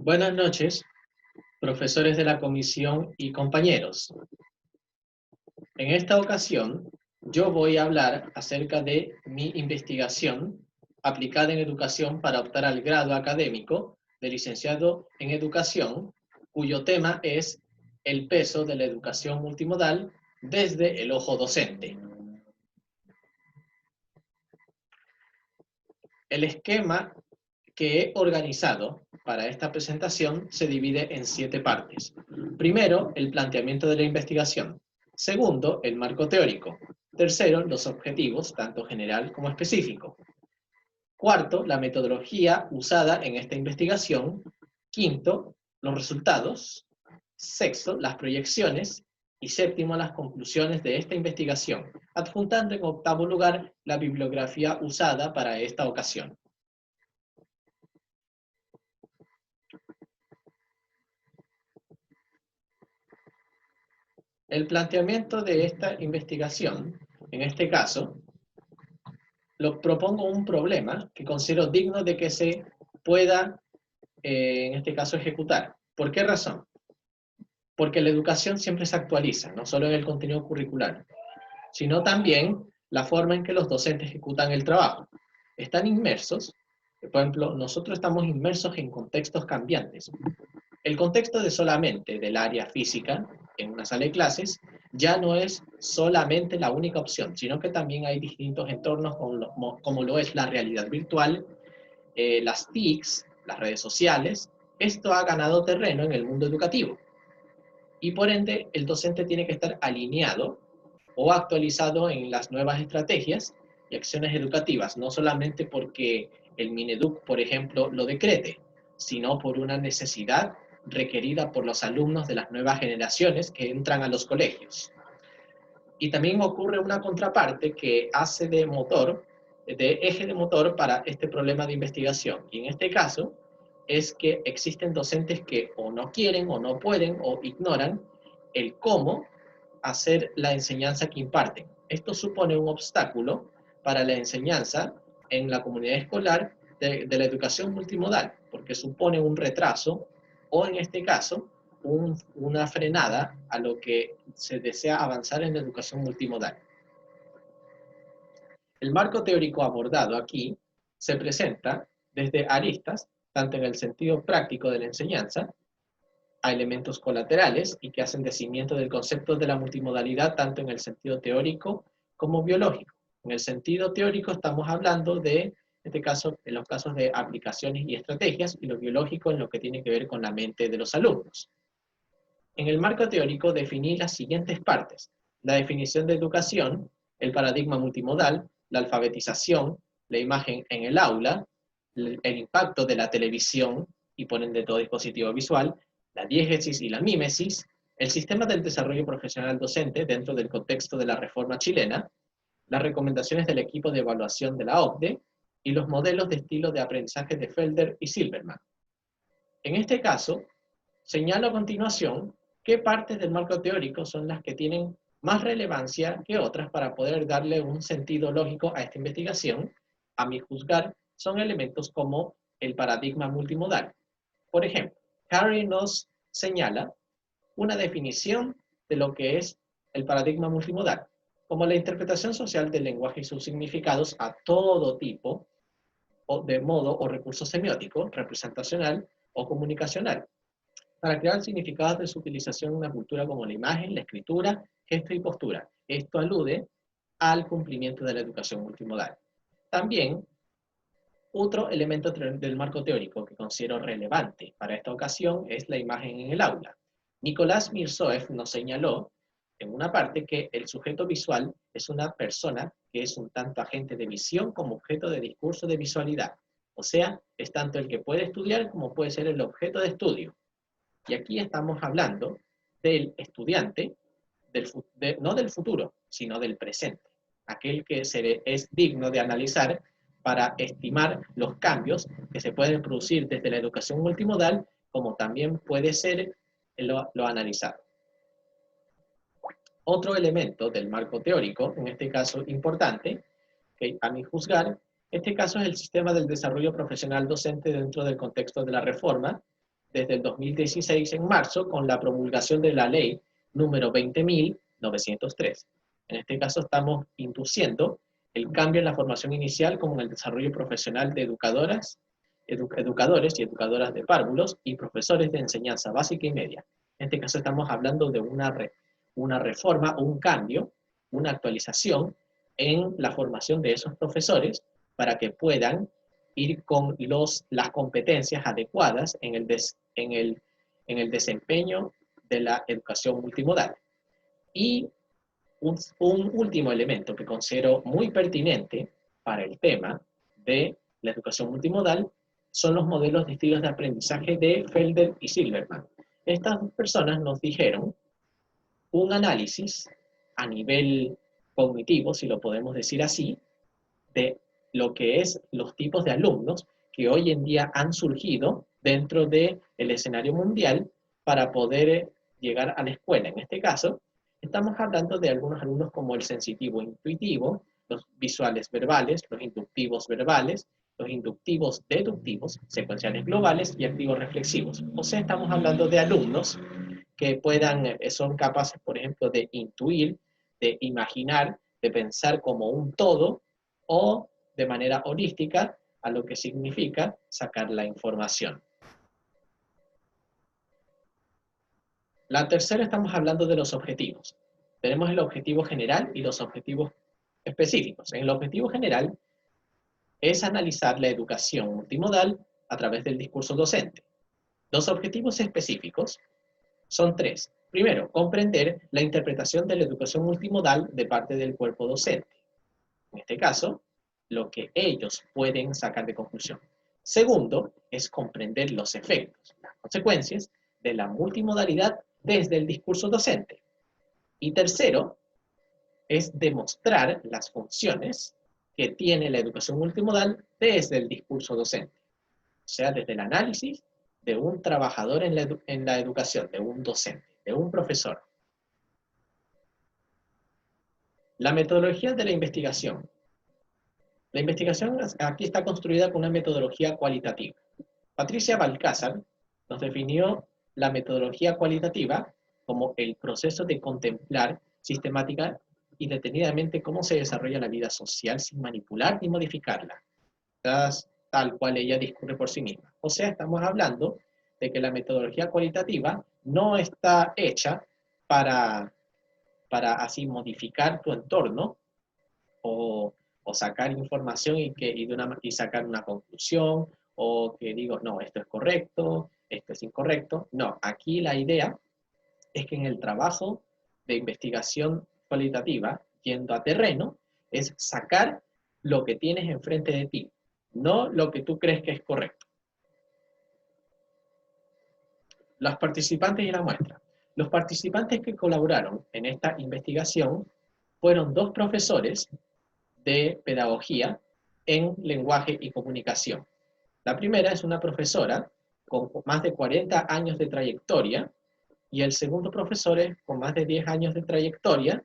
Buenas noches, profesores de la comisión y compañeros. En esta ocasión, yo voy a hablar acerca de mi investigación aplicada en educación para optar al grado académico de licenciado en educación, cuyo tema es el peso de la educación multimodal desde el ojo docente. El esquema que he organizado para esta presentación se divide en 7 partes. Primero, el planteamiento de la investigación. Segundo, el marco teórico. Tercero, los objetivos, tanto general como específico. Cuarto, la metodología usada en esta investigación. Quinto, los resultados. Sexto, las proyecciones. Y séptimo, las conclusiones de esta investigación, adjuntando en octavo lugar la bibliografía usada para esta ocasión. El planteamiento de esta investigación, en este caso, propongo un problema que considero digno de que se pueda, en este caso, ejecutar. ¿Por qué razón? Porque la educación siempre se actualiza, no solo en el contenido curricular, sino también la forma en que los docentes ejecutan el trabajo. Están inmersos, por ejemplo, nosotros estamos inmersos en contextos cambiantes. El contexto de solamente del área física, en una sala de clases, ya no es solamente la única opción, sino que también hay distintos entornos como lo es la realidad virtual, las TICs, las redes sociales. Esto ha ganado terreno en el mundo educativo. Y por ende, el docente tiene que estar alineado o actualizado en las nuevas estrategias y acciones educativas, no solamente porque el Mineduc, por ejemplo, lo decrete, sino por una necesidad requerida por los alumnos de las nuevas generaciones que entran a los colegios. Y también ocurre una contraparte que hace de motor, de eje de motor para este problema de investigación. Y en este caso es que existen docentes que o no quieren o no pueden o ignoran el cómo hacer la enseñanza que imparten. Esto supone un obstáculo para la enseñanza en la comunidad escolar de la educación multimodal, porque supone un retraso o en este caso una frenada a lo que se desea avanzar en la educación multimodal. El marco teórico abordado aquí se presenta desde aristas, tanto en el sentido práctico de la enseñanza, a elementos colaterales y que hacen de cimiento del concepto de la multimodalidad tanto en el sentido teórico como biológico. En el sentido teórico estamos hablando de, en este caso, en los casos de aplicaciones y estrategias, y lo biológico en lo que tiene que ver con la mente de los alumnos. En el marco teórico definí las siguientes partes: la definición de educación, el paradigma multimodal, la alfabetización, la imagen en el aula, el impacto de la televisión y por ende todo dispositivo visual, la diégesis y la mímesis, el sistema del desarrollo profesional docente dentro del contexto de la reforma chilena, las recomendaciones del equipo de evaluación de la OCDE y los modelos de estilo de aprendizaje de Felder y Silverman. En este caso, señalo a continuación qué partes del marco teórico son las que tienen más relevancia que otras para poder darle un sentido lógico a esta investigación. A mi juzgar, son elementos como el paradigma multimodal. Por ejemplo, Harry nos señala una definición de lo que es el paradigma multimodal, como la interpretación social del lenguaje y sus significados a todo tipo o de modo o recurso semiótico, representacional o comunicacional, para crear significados de su utilización en una cultura como la imagen, la escritura, gesto y postura. Esto alude al cumplimiento de la educación multimodal. También, otro elemento del marco teórico que considero relevante para esta ocasión es la imagen en el aula. Nicolás Mirzoeff nos señaló en una parte que el sujeto visual es una persona que es un tanto agente de visión como objeto de discurso de visualidad. O sea, es tanto el que puede estudiar como puede ser el objeto de estudio. Y aquí estamos hablando del estudiante, no del futuro, sino del presente. Aquel que es digno de analizar para estimar los cambios que se pueden producir desde la educación multimodal, como también puede ser lo analizado. Otro elemento del marco teórico, en este caso importante, que a mi juzgar, este caso es el sistema del desarrollo profesional docente dentro del contexto de la reforma, desde el 2016 en marzo con la promulgación de la ley número 20.903. En este caso estamos induciendo el cambio en la formación inicial como en el desarrollo profesional de educadores y educadoras de párvulos y profesores de enseñanza básica y media. En este caso estamos hablando de una reforma, un cambio, una actualización en la formación de esos profesores para que puedan ir con las competencias adecuadas en el desempeño de la educación multimodal. Y un último elemento que considero muy pertinente para el tema de la educación multimodal son los modelos de estilos de aprendizaje de Felder y Silverman. Estas dos personas nos dijeron un análisis a nivel cognitivo, si lo podemos decir así, de lo que es los tipos de alumnos que hoy en día han surgido dentro del escenario mundial para poder llegar a la escuela. En este caso, estamos hablando de algunos alumnos como el sensitivo intuitivo, los visuales verbales, los inductivos verbales, los inductivos deductivos, secuenciales globales y activos reflexivos. O sea, estamos hablando de alumnos que son capaces, por ejemplo, de intuir, de imaginar, de pensar como un todo o de manera holística a lo que significa sacar la información. La tercera, estamos hablando de los objetivos. Tenemos el objetivo general y los objetivos específicos. En el objetivo general es analizar la educación multimodal a través del discurso docente. Los objetivos específicos son tres. Primero, comprender la interpretación de la educación multimodal de parte del cuerpo docente. En este caso, lo que ellos pueden sacar de conclusión. Segundo, es comprender los efectos, las consecuencias de la multimodalidad desde el discurso docente. Y tercero, es demostrar las funciones que tiene la educación multimodal desde el discurso docente. O sea, desde el análisis de un trabajador en la educación, de un docente, de un profesor. La metodología de la investigación. La investigación aquí está construida con una metodología cualitativa. Patricia Balcázar nos definió la metodología cualitativa como el proceso de contemplar sistemática y detenidamente cómo se desarrolla la vida social sin manipular ni modificarla, tal cual ella discurre por sí misma. O sea, estamos hablando de que la metodología cualitativa no está hecha para así modificar tu entorno o sacar información y sacar una conclusión, o que digo, no, esto es correcto, esto es incorrecto. No, aquí la idea es que en el trabajo de investigación cualitativa, yendo a terreno, es sacar lo que tienes enfrente de ti, no lo que tú crees que es correcto. Los participantes y la muestra. Los participantes que colaboraron en esta investigación fueron dos profesores de pedagogía en lenguaje y comunicación. La primera es una profesora con más de 40 años de trayectoria y el segundo profesor es con más de 10 años de trayectoria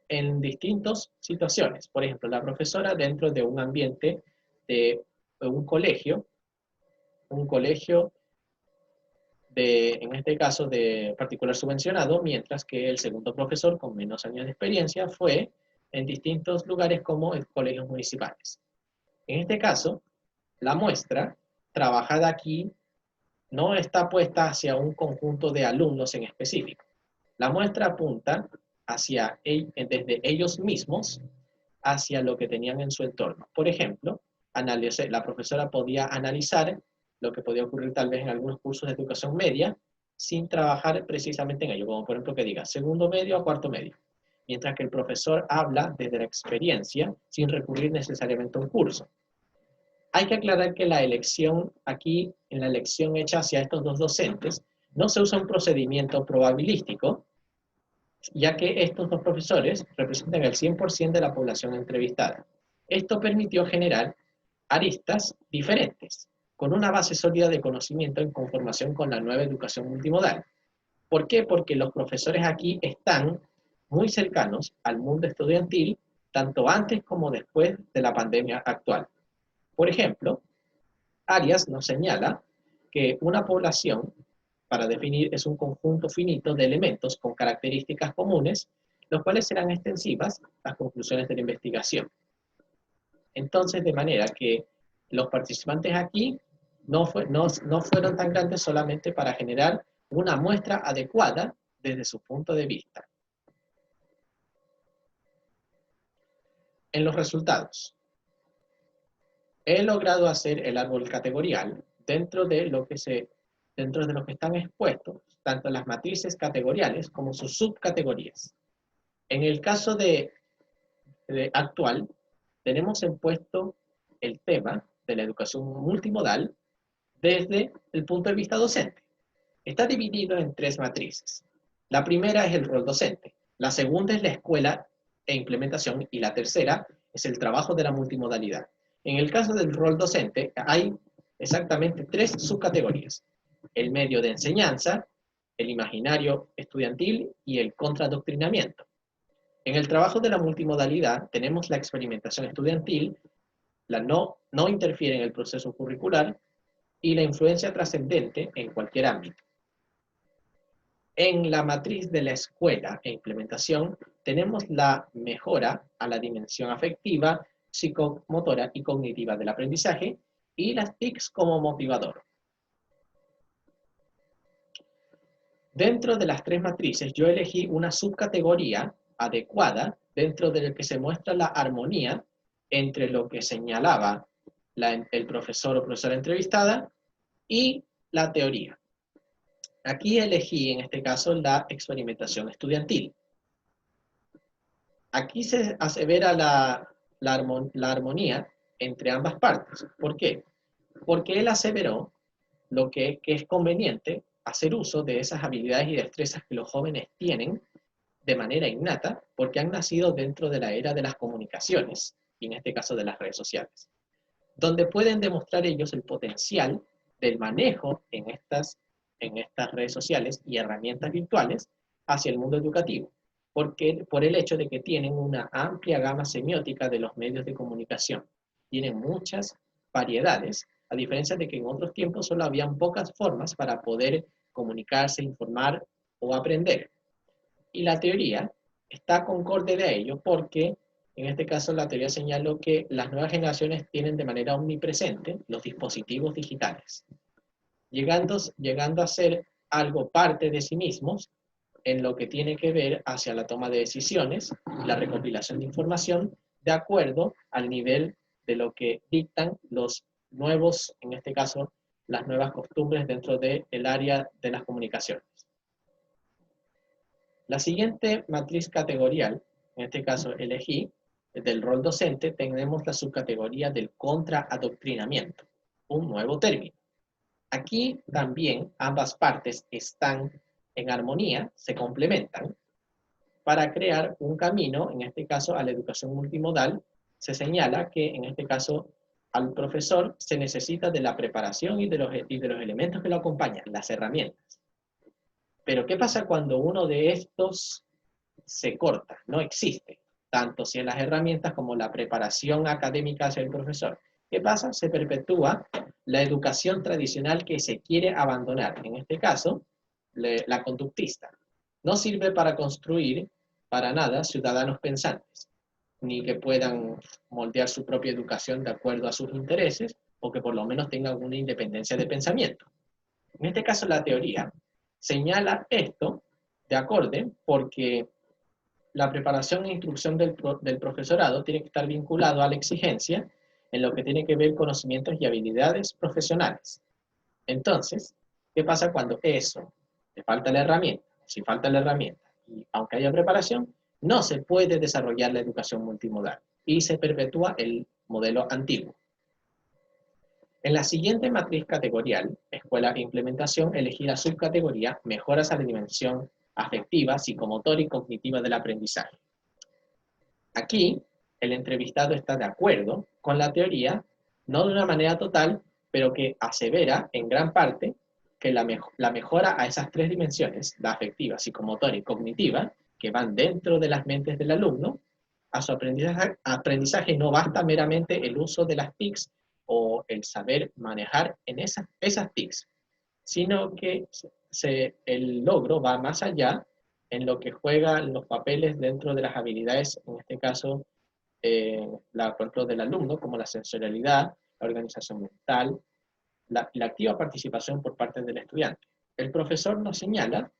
en distintas situaciones. Por ejemplo, la profesora dentro de un ambiente de un colegio en este caso de particular subvencionado, mientras que el segundo profesor con menos años de experiencia fue en distintos lugares como en colegios municipales. En este caso, la muestra trabajada aquí no está puesta hacia un conjunto de alumnos en específico. La muestra apunta desde ellos mismos hacia lo que tenían en su entorno. Por ejemplo, la profesora podía analizar lo que podía ocurrir tal vez en algunos cursos de educación media sin trabajar precisamente en ello, como por ejemplo que diga segundo medio a cuarto medio, mientras que el profesor habla desde la experiencia sin recurrir necesariamente a un curso. Hay que aclarar que la elección aquí, en la elección hecha hacia estos dos docentes, no se usa un procedimiento probabilístico, ya que estos dos profesores representan el 100% de la población entrevistada. Esto permitió generar aristas diferentes, con una base sólida de conocimiento en conformación con la nueva educación multimodal. ¿Por qué? Porque los profesores aquí están muy cercanos al mundo estudiantil, tanto antes como después de la pandemia actual. Por ejemplo, Arias nos señala que una población, para definir, es un conjunto finito de elementos con características comunes, los cuales serán extensivas las conclusiones de la investigación. Entonces, de manera que los participantes aquí no fueron tan grandes solamente para generar una muestra adecuada desde su punto de vista. En los resultados, he logrado hacer el árbol categorial dentro de lo que están expuestos tanto las matrices categoriales como sus subcategorías. En el caso actual, tenemos expuesto el tema de la educación multimodal desde el punto de vista docente. Está dividido en tres matrices. La primera es el rol docente, la segunda es la escuela e implementación y la tercera es el trabajo de la multimodalidad. En el caso del rol docente hay exactamente tres subcategorías: el medio de enseñanza, el imaginario estudiantil y el contradoctrinamiento. En el trabajo de la multimodalidad tenemos la experimentación estudiantil, la no interfiere en el proceso curricular y la influencia trascendente en cualquier ámbito. En la matriz de la escuela e implementación tenemos la mejora a la dimensión afectiva, psicomotora y cognitiva del aprendizaje y las TICs como motivador. Dentro de las tres matrices yo elegí una subcategoría adecuada dentro de la que se muestra la armonía entre lo que señalaba el profesor o profesora entrevistada y la teoría. Aquí elegí, en este caso, la experimentación estudiantil. Aquí se asevera la armonía entre ambas partes. ¿Por qué? Porque él aseveró que es conveniente hacer uso de esas habilidades y destrezas que los jóvenes tienen de manera innata, porque han nacido dentro de la era de las comunicaciones, y en este caso de las redes sociales, donde pueden demostrar ellos el potencial del manejo en estas redes sociales y herramientas virtuales hacia el mundo educativo, por el hecho de que tienen una amplia gama semiótica de los medios de comunicación. Tienen muchas variedades, a diferencia de que en otros tiempos solo habían pocas formas para poder comunicarse, informar o aprender. Y la teoría está concorde de ello porque, en este caso, la teoría señaló que las nuevas generaciones tienen de manera omnipresente los dispositivos digitales, llegando a ser algo parte de sí mismos en lo que tiene que ver hacia la toma de decisiones, la recopilación de información, de acuerdo al nivel de lo que dictan los nuevos, en este caso, las nuevas costumbres dentro del área de las comunicaciones. La siguiente matriz categorial, en este caso elegí, del rol docente, tenemos la subcategoría del contraadoctrinamiento, un nuevo término. Aquí también ambas partes están en armonía, se complementan, para crear un camino, en este caso a la educación multimodal. Se señala que en este caso al profesor se necesita de la preparación y de los elementos que lo acompañan, las herramientas. Pero ¿qué pasa cuando uno de estos se corta? No existe, tanto si en las herramientas como la preparación académica hacia el profesor. ¿Qué pasa? Se perpetúa la educación tradicional que se quiere abandonar, en este caso, la conductista. No sirve para construir, para nada, ciudadanos pensantes, ni que puedan moldear su propia educación de acuerdo a sus intereses, o que por lo menos tengan una independencia de pensamiento. En este caso, la teoría señala esto de acorde porque la preparación e instrucción del profesorado tiene que estar vinculado a la exigencia en lo que tiene que ver conocimientos y habilidades profesionales. Entonces, ¿qué pasa cuando eso, le falta la herramienta? Si falta la herramienta, y aunque haya preparación, no se puede desarrollar la educación multimodal y se perpetúa el modelo antiguo. En la siguiente matriz categorial, escuela e implementación, elegí la subcategoría mejoras a la dimensión afectiva, psicomotora y cognitiva del aprendizaje. Aquí, el entrevistado está de acuerdo con la teoría, no de una manera total, pero que asevera en gran parte que la mejora a esas tres dimensiones, la afectiva, psicomotora y cognitiva, que van dentro de las mentes del alumno, a su aprendizaje no basta meramente el uso de las TICs o el saber manejar en esas TICs, sino que el logro va más allá en lo que juegan los papeles dentro de las habilidades, en este caso, por ejemplo, del alumno, como la sensorialidad, la organización mental, la activa participación por parte del estudiante. El profesor nos señala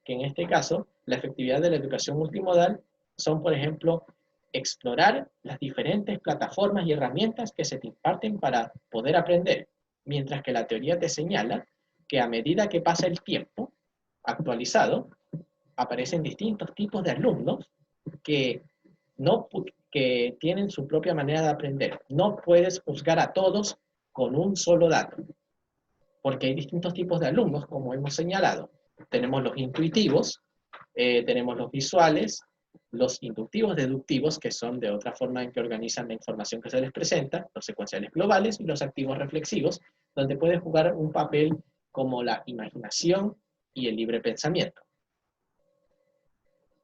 que en este caso la efectividad de la educación multimodal son, por ejemplo, explorar las diferentes plataformas y herramientas que se te imparten para poder aprender, mientras que la teoría te señala que a medida que pasa el tiempo actualizado, aparecen distintos tipos de alumnos que, no, que tienen su propia manera de aprender. No puedes juzgar a todos con un solo dato, porque hay distintos tipos de alumnos, como hemos señalado. Tenemos los intuitivos, tenemos los visuales, los inductivos deductivos, que son de otra forma en que organizan la información que se les presenta, los secuenciales globales y los activos reflexivos, donde puede jugar un papel como la imaginación y el libre pensamiento.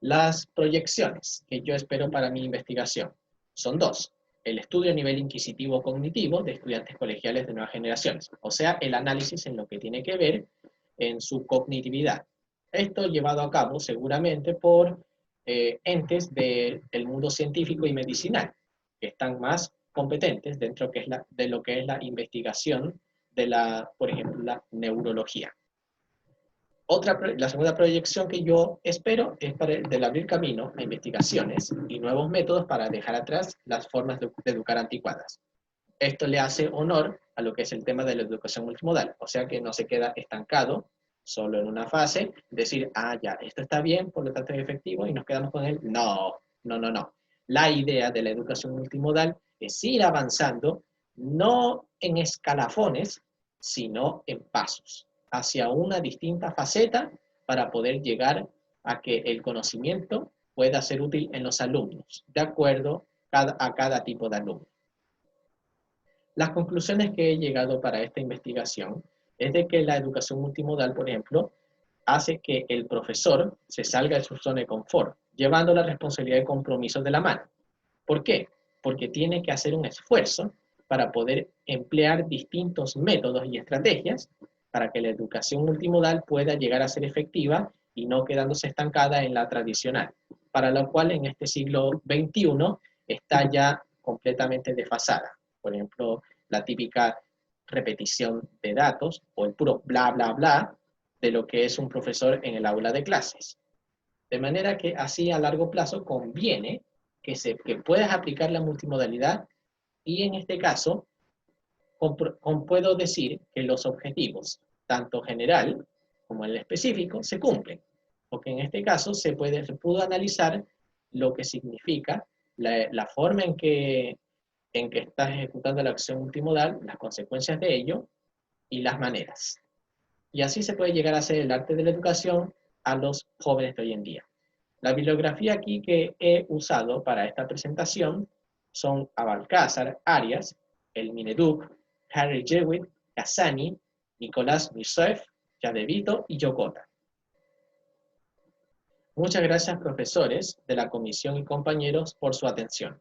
Las proyecciones que yo espero para mi investigación son dos. El estudio a nivel inquisitivo cognitivo de estudiantes colegiales de nuevas generaciones, o sea, el análisis en lo que tiene que ver en su cognitividad. Esto llevado a cabo seguramente por entes del mundo científico y medicinal, que están más competentes dentro de lo que es la investigación de por ejemplo, la neurología. La segunda proyección que yo espero es del abrir camino a investigaciones y nuevos métodos para dejar atrás las formas de educar anticuadas. Esto le hace honor a lo que es el tema de la educación multimodal, o sea que no se queda estancado solo en una fase, decir, ya, esto está bien, por lo tanto es efectivo y nos quedamos con él. No, no, no, no. La idea de la educación multimodal es ir avanzando, no en escalafones, sino en pasos, hacia una distinta faceta para poder llegar a que el conocimiento pueda ser útil en los alumnos, de acuerdo a cada tipo de alumno. Las conclusiones que he llegado para esta investigación es de que la educación multimodal, por ejemplo, hace que el profesor se salga de su zona de confort, llevando la responsabilidad y compromiso de la mano. ¿Por qué? Porque tiene que hacer un esfuerzo para poder emplear distintos métodos y estrategias para que la educación multimodal pueda llegar a ser efectiva y no quedándose estancada en la tradicional, para lo cual en este siglo XXI está ya completamente desfasada. Por ejemplo, la típica repetición de datos o el puro bla, bla, bla de lo que es un profesor en el aula de clases. De manera que así a largo plazo conviene que puedas aplicar la multimodalidad y en este caso puedo decir que los objetivos, tanto general como el específico, se cumplen. Porque en este caso se pudo analizar lo que significa la forma en que estás ejecutando la acción multimodal, las consecuencias de ello y las maneras. Y así se puede llegar a hacer el arte de la educación a los jóvenes de hoy en día. La bibliografía aquí que he usado para esta presentación son Abalcázar, Arias, el Mineduc, Harry Jewitt, Cassani, Nicolás Mirzoeff, Yadevito y Yokota. Muchas gracias, profesores de la comisión y compañeros, por su atención.